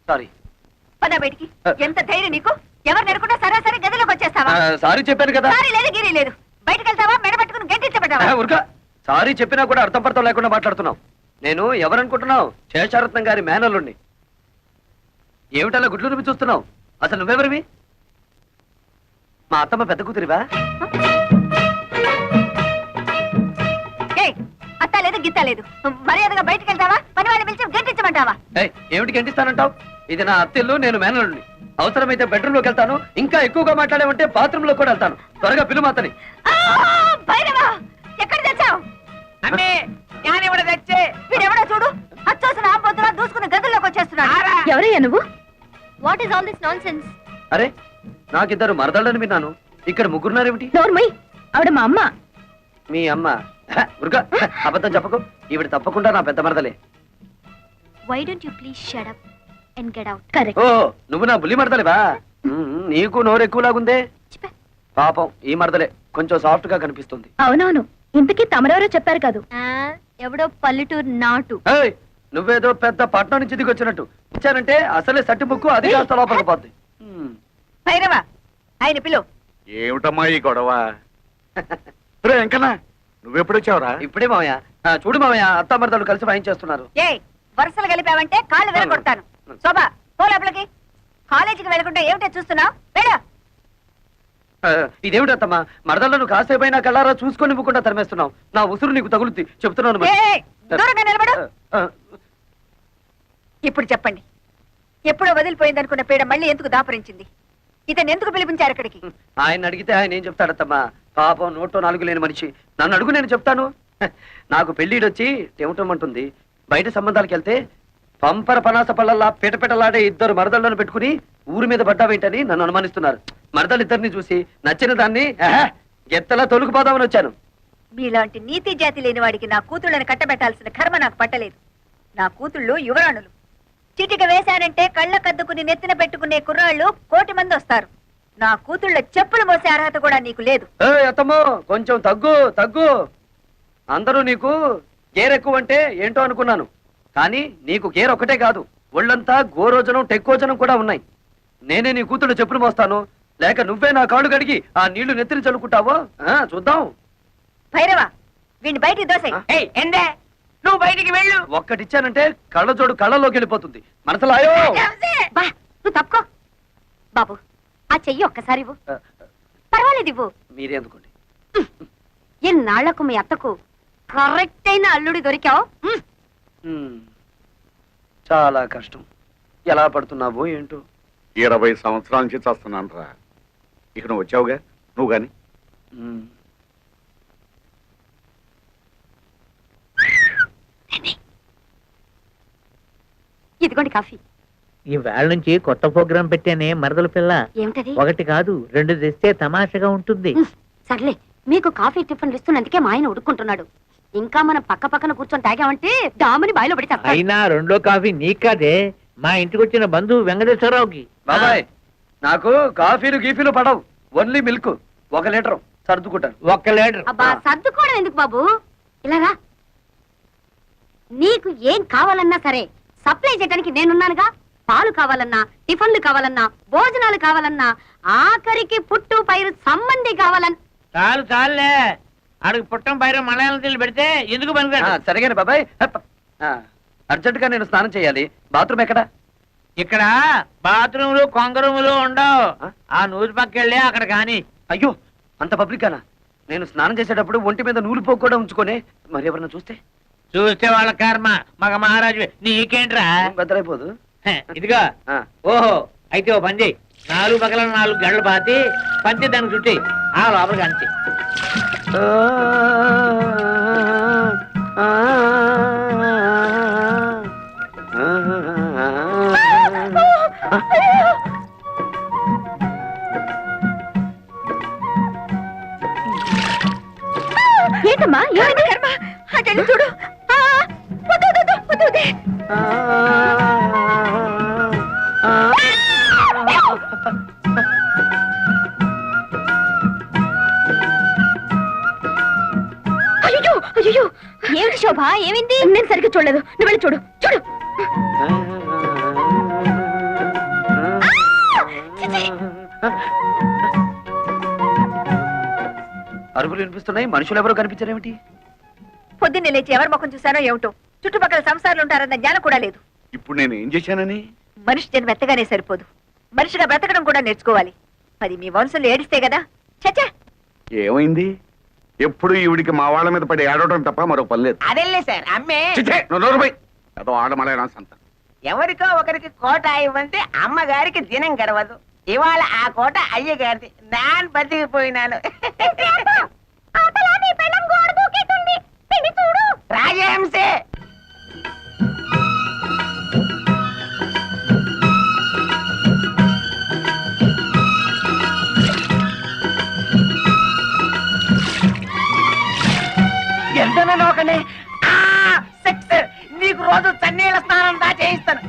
Sorry. పద బయటికి. ఎంత ధైర్యం నీకు? ఎవరు నెరకుండా సరాసరి గదిలోకి వచ్చేస్తావా? సారీ చెప్పాను కదా. సారీ లేదు గిరి లేదు. బయటకు వెళ్తావా? మెడబట్టుకుని గంటించబడ్డావా? ఉరక. సారీ చెప్పినా కూడా అర్థం పర్థం లేకుండా మాట్లాడుతున్నావు. నేను ఎవరనుకుంటున్నావు? శేషారత్నం గారి మేనల్లుండి. ఏమిటలా గుడ్లు రుమి చూస్తున్నావు? అసలు నువ్వెవరివి? మా అత్తమ్మ పెద్ద కూతురివా? అత్త లేదు గిత్త లేదు. మర్యాదగా బయటకు వెళ్తావా? పని వాళ్ళని పిలిచి గంటించమంటావా? ఏమిటి గంటిస్తానంటావు? ఇది నా అత్తిల్లు, నేను మేనల్లుండి. అవసరమైతే బెడ్రూమ్ లోకి వెళ్తాను. ఇంకా ఎక్కువగా మాట్లాడేమంటే బాత్రూమ్ లో కూడా వెళ్తాను. త్వరగా పిలు మాతని. ఎక్కడ తెచ్చావు? వీడెవడో చూడు. అచ్చోసిన ఆంబోతులా దూసుకుని గదుల్లోకి వచ్చేస్తున్నాడు. ఎవరయ్యా నువ్వు? What is all this nonsense? అరే, నాకిద్దరు మరదళ్ళని విన్నాను. ఇక్కడ ముగ్గురున్నారేమిటి? నోర్మై, ఆవిడ మా అమ్మ. మీ అమ్మ? ఉరుగా, అబద్ధం చెప్పకు. ఈవిడ తప్పకుండా నా పెద్ద మరదలే. Why don't you please shut up and get out? Correct. ఓ, నువ్వు నా బుల్లి మరదలేవా? నీకు నోరు ఎక్కువలాగుందే. పాపం ఈ మరదలే కొంచెం సాఫ్ట్ గా కనిపిస్తుంది. అవునవును. ఇంతకీ తమరెవరో చెప్పారు కాదు. ఎవడో పల్లెటూరు నాటు. నువ్వేదో పెద్ద పట్నం నుంచి దిగి వచ్చినట్టు వచ్చానంటే అసలే సట్టి ముక్కు అది కాస్త లోపలికి పోద్ది. భైరవా, ఆయన పిలు. ఏమిటమ్మా ఈ గొడవ? ఎంకన్నా నువ్వెప్పుడొచ్చావురా? ఇప్పుడే మావయ్య. చూడు మావయ్య, అత్త మరదలు కలిసి వాయించేస్తున్నారు. ఏ వరుసలు కలిపావంటే కాళ్ళు విరగొడతాను. శోభా, పో లోపలికి. కాలేజీకి వెళ్ళకుండా ఏమిటో చూస్తున్నావు? వెళ్ళు. ఇదేమిటత్తమ్మా, మరదలను కాసేపైనా కళ్ళారా చూసుకొని ఇవ్వకుండా తరిమేస్తున్నావు. నా ఉసురు నీకు తగులుద్ది చెప్తున్నాను. దూరంగా నిలబడు. ఇప్పుడు చెప్పండి, ఎప్పుడో వదిలిపోయిందనుకున్న పీడ మళ్ళీ ఎందుకు దాపరించింది? ఇతను ఎందుకు పిలిపించారు ఇక్కడికి? ఆయన అడిగితే ఆయన ఏం చెప్తాడత్తమ్మా? పాపం నోట్లో నాలుగు లేని మనిషి. నన్ను అడుగు, నేను చెప్తాను. నాకు పెళ్లిడొచ్చి టెమటమంటుంది. బయట సంబంధాలకు వెళ్తే పంపర పనాస పళ్ళల్లా పిటపిటలాడే ఇద్దరు మరదళ్ళను పెట్టుకుని ఊరి మీద పడ్డావేంటని నన్ను అనుమానిస్తున్నారు. మరదలిద్దరిని చూసి నచ్చిన దాన్ని గెత్తలా తొలుకుపోదామని వచ్చాను. మీలాంటి నీతి జాతి లేని వాడికి నా కూతుళ్ళని కట్టబెట్టాల్సిన కర్మ నాకు పట్టలేదు. నా కూతుళ్ళు యువరాణులు. చిటిక వేశానంటే కళ్ళ కద్దుకుని నెత్తిన పెట్టుకునే కుర్రాళ్ళు 1,000,000 మంది వస్తారు. నా కూతుళ్ళ చెప్పులు మోసే అర్హత కూడా నీకు లేదు. అత్తమ్మో, కొంచెం తగ్గు తగ్గు. అందరూ నీకు గేరెక్కువ అంటే ఏంటో అనుకున్నాను. కానీ నీకు గేర్ ఒకటే కాదు, ఒళ్ళంతా గోరోజనం టెక్కోజనం కూడా ఉన్నాయి. నేనే నీ కూతుళ్ళు చెప్పులు మోస్తాను, లేక నువ్వే నా కాళ్ళు కడిగి ఆ నీళ్లు నెత్తిని చల్లుకుంటావో చూద్దాం. భైరవా, వీడిని బయటికి దోసే. నువ్వు బయటికి వెళ్ళు. ఒక్కటిచ్చానంటే కళ్ళజోడు కళ్ళలోకి వెళ్ళిపోతుంది. మనసులాయో. నువ్వు తప్పుకో. బాబు, ఆ చెయ్యి ఒక్కసారి ఇవ్వు. పర్వాలేదు, ఇవ్వు. మీరే అందుకోండి. ఎన్నాళ్లకు మీ అత్తకు కరెక్ట్ అయిన అల్లుడి దొరికావు. చాలా కష్టం. ఎలా పడుతున్నావో ఏంటో. 20 సంవత్సరాల నుంచి చేస్తున్నాను రా. ఇక నువ్వు వచ్చావుగా, నువ్వు గాని. ఇదిగోండి కాఫీ. ఈ వేళ నుంచి కొత్త ప్రోగ్రాం పెట్టానే మరదల పిల్ల. ఏమిటది? 1 కాదు 2 తెస్తే తమాషగా ఉంటుంది. సర్లే, మీకు కాఫీ టిఫిన్లు ఇస్తున్నందుకే మా ఆయన ఉడుకుంటున్నాడు. ఇంకా మనం పక్క పక్కన కూర్చొని తాగామంటే డాముని బాయిలో పడి తప్ప. అయినా 2వ కాఫీ నీకాదే, మా ఇంటికి వచ్చిన బంధువు వెంకటేశ్వరరావుకి. బాబాయ్, నాకు కాఫీలు గీఫీలు పడవు. Only milk. 1 లీటర్ సర్దుకుంటాను. 1 లీటర్. అబ్బా, సర్దుకోవడం ఎందుకు బాబు? ఇలాగా నీకు ఏం కావాలన్నా సరే సప్లై చేయడానికి నేనున్నానుగా. పాలు కావాలన్నా, టిఫిన్లు కావాలన్నా, భోజనాలు కావాలన్నా, ఆఖరికి పుట్టు పైరు సంబంధి కావాలన్నా. చాలు చాలులే, అడుగు పుట్టం పైన మలయాళం తెలు పెడితే ఎందుకు పనికిరాడు. సరిగానే బాబాయ్. అర్జెంట్ గా నేను స్నానం చేయాలి. బాత్రూమ్ ఎక్కడ? ఇక్కడ బాత్రూములు కొంగరూములు ఉండవు. ఆ నూరు పక్కెళ్ళి అక్కడ కాని. అయ్యో, అంత పబ్లిక్ గానా? నేను స్నానం చేసేటప్పుడు ఒంటి మీద నూలు పోగు కూడా ఉంచుకొని మరి ఎవరన్నా చూస్తే వాళ్ళ కర్మ. మగ మహారాజు నీకేంట్రా? బెదరైపోదు. ఇదిగా. ఓహో, అయితే ఓ పని చెయ్యి. 4 పక్కల 4 గంటలు పాతి పంచి దానికి చుట్టి ఆ లోపలికి అంచి. ఏంటమ్మా, ఏమైంది? కర్మ, అటెండి చూడు. అయ్యో అయ్యో, ఏమిటి శోభ, ఏమైంది? నేను సరిగ్గా చూడలేదు, నువ్వు వెళ్ళి చూడు. చూడు. అరుపులు వినిపిస్తున్నాయి, మనుషులు ఎవరో కనిపించారేమిటి? పొద్దున్నే లేచి ఎవరి ముఖం చూశానో ఏమిటో, చుట్టుపక్కల సంసారాలు ఉంటారన్న జ్ఞానం కూడా లేదు. ఇప్పుడు నేను ఏం చేశానని? మనిషి జన్మ ఎత్తగానే సరిపోదు, మనిషిగా బ్రతకడం కూడా నేర్చుకోవాలి. అది మీ వంశంలో ఏడిస్తే కదా. చచ్చా, ఏమైంది? ఎప్పుడు ఈవిడికి మా వాళ్ళ మీద పడి ఏడవడం తప్ప మరో పని లేదు. అదెల్లే సార్ అమ్మే చిచ్చే, నువ్వు నోరు పోయి. ఏదో ఆడమలే సంత. ఎవరికో ఒకరికి కోట ఇవ్వంటే అమ్మగారికి దినం గడవదు. ఇవాళ ఆ కోట అయ్యగారిది. నాన్ బతికిపోయినాను. రాజహంసే ఎంత నోకండి. నీకు రోజు చన్నీళ్ళ స్నానం దా చేయిస్తాను.